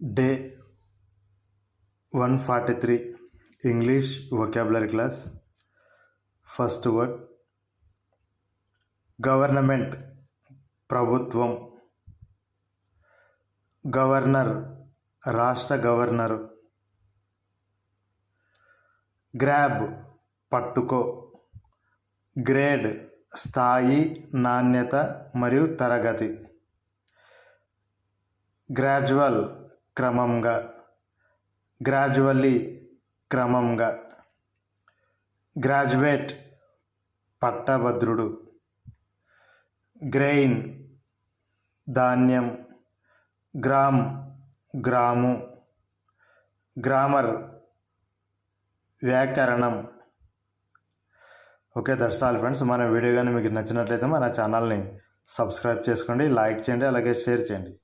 Day 143 English vocabulary class. First word government, ప్రభుత్వం. Governor, రాష్ట్ర governor. Grab, పట్టుకో. Grade, స్థాయి, నాణ్యత మరియు తరగతి. గ్రాడ్యువల్, క్రమంగా. గ్రాడ్యువల్లీ, క్రమంగా. గ్రాడ్యుయేట్, పట్టభద్రుడు. గ్రెయిన్, ధాన్యం. Gram, gram. గ్రామర్, వ్యాకరణం. Okay, that's all friends. మన వీడియో కానీ మీకు నచ్చినట్లయితే మన ఛానల్ని సబ్స్క్రైబ్ చేసుకోండి, లైక్ చేయండి, అలాగే షేర్ చేయండి.